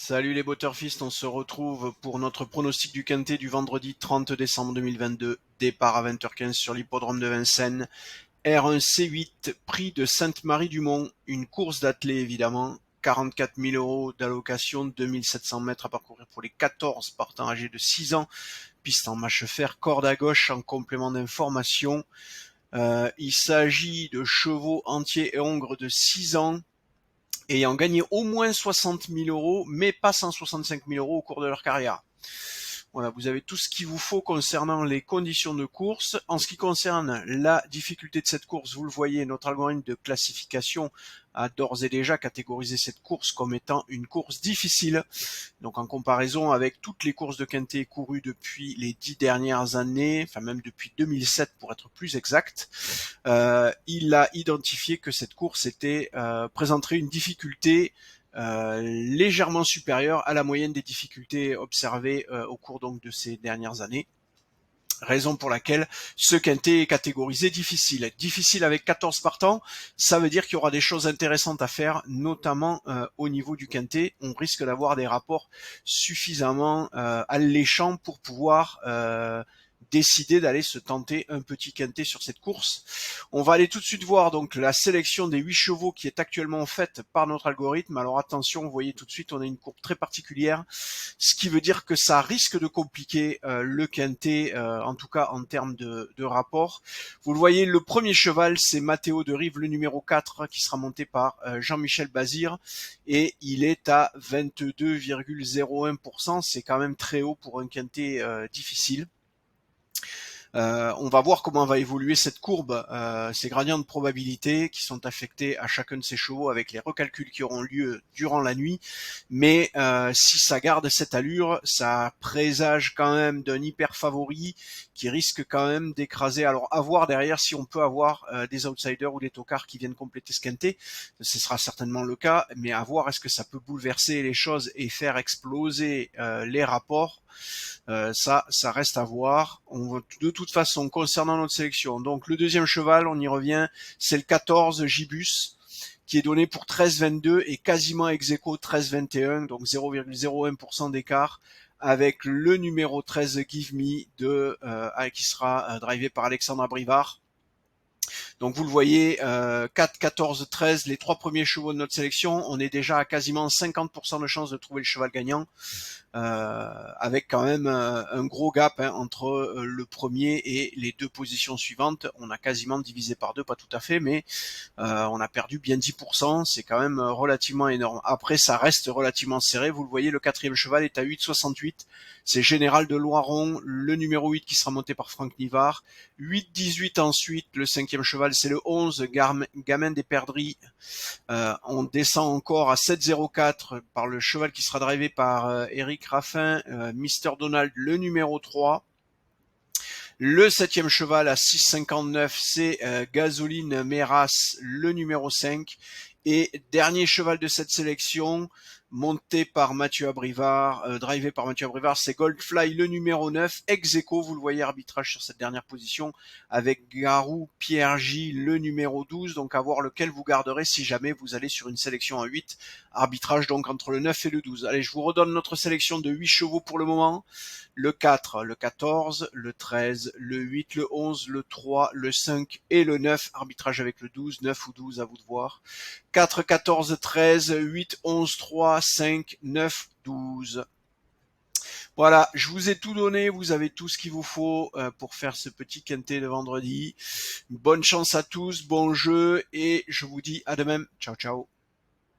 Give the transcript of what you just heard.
Salut les Butterfist, on se retrouve pour notre pronostic du Quintet du vendredi 30 décembre 2022, départ à 20h15 sur l'hippodrome de Vincennes, R1C8, prix de Sainte-Marie-du-Mont, une course d'athlée évidemment, 44 000 euros d'allocation, 2700 mètres à parcourir pour les 14 partants âgés de 6 ans, piste en mâche fer, corde à gauche en complément d'information. Il s'agit de chevaux entiers et hongres de 6 ans, ayant gagné au moins 60 000 euros, mais pas 165 000 euros au cours de leur carrière. Voilà, vous avez tout ce qu'il vous faut concernant les conditions de course. En ce qui concerne la difficulté de cette course, vous le voyez, notre algorithme de classification a d'ores et déjà catégorisé cette course comme étant une course difficile. Donc en comparaison avec toutes les courses de Quintet courues depuis les 10 dernières années, enfin même depuis 2007 pour être plus exact, il a identifié que cette course présenterait une difficulté légèrement supérieure à la moyenne des difficultés observées au cours donc de ces dernières années. Raison pour laquelle ce quintet est catégorisé difficile. Difficile avec 14 partants, ça veut dire qu'il y aura des choses intéressantes à faire, notamment au niveau du quintet. On risque d'avoir des rapports suffisamment alléchants pour pouvoir décider d'aller se tenter un petit quintet sur cette course. On va aller tout de suite voir donc la sélection des 8 chevaux qui est actuellement faite par notre algorithme. Alors attention, vous voyez tout de suite, on a une courbe très particulière, ce qui veut dire que ça risque de compliquer le quintet, en tout cas en termes de rapport. Vous le voyez, le premier cheval, c'est Matteo de Rive, le numéro 4, qui sera monté par Jean-Michel Bazir, et il est à 22,01%. C'est quand même très haut pour un quintet difficile. On va voir comment va évoluer cette courbe, ces gradients de probabilité qui sont affectés à chacun de ces chevaux avec les recalculs qui auront lieu durant la nuit. Mais si ça garde cette allure, ça présage quand même d'un hyper favori qui risque quand même d'écraser. Alors à voir derrière si on peut avoir des outsiders ou des tocards qui viennent compléter ce quintet. Ce sera certainement le cas, mais à voir est-ce que ça peut bouleverser les choses et faire exploser les rapports. Ça reste à voir. De toute façon, concernant notre sélection, donc le deuxième cheval, on y revient, c'est le 14 Gibus, qui est donné pour 13,22 et quasiment ex aequo 13,21, donc 0,01% d'écart, avec le numéro 13 Give Me qui sera drivé par Alexandre Abrivard. Donc vous le voyez, 4, 14, 13, les trois premiers chevaux de notre sélection, on est déjà à quasiment 50% de chance de trouver le cheval gagnant. Avec quand même un gros gap entre le premier et les deux positions suivantes. On a quasiment divisé par deux, pas tout à fait, mais on a perdu bien 10%, c'est quand même relativement énorme. Après, ça reste relativement serré, vous le voyez, le quatrième cheval est à 8,68, c'est Général de Loiron, le numéro 8 qui sera monté par Franck Nivard, 8,18 ensuite, le cinquième cheval c'est le 11, Gamin des Perdrix, on descend encore à 7,04 par le cheval qui sera drivé par Eric Raffin, Mister Donald, le numéro 3. Le septième cheval à 6,59, c'est Gasoline Meras, le numéro 5. Et dernier cheval de cette sélection, monté par Mathieu Abrivard, drivé par Mathieu Abrivard, c'est Goldfly, le numéro 9, ex aequo, vous le voyez, arbitrage sur cette dernière position, avec Garou Pierre J, le numéro 12, donc à voir lequel vous garderez si jamais vous allez sur une sélection à 8, arbitrage donc entre le 9 et le 12. Allez, je vous redonne notre sélection de 8 chevaux pour le moment, le 4, le 14, le 13, le 8, le 11, le 3, le 5 et le 9, arbitrage avec le 12, 9 ou 12, à vous de voir. 4, 14, 13, 8, 11, 3, 5, 9, 12. Voilà, je vous ai tout donné, vous avez tout ce qu'il vous faut pour faire ce petit quintet de vendredi. Bonne chance à tous, bon jeu et je vous dis à demain. Ciao, ciao.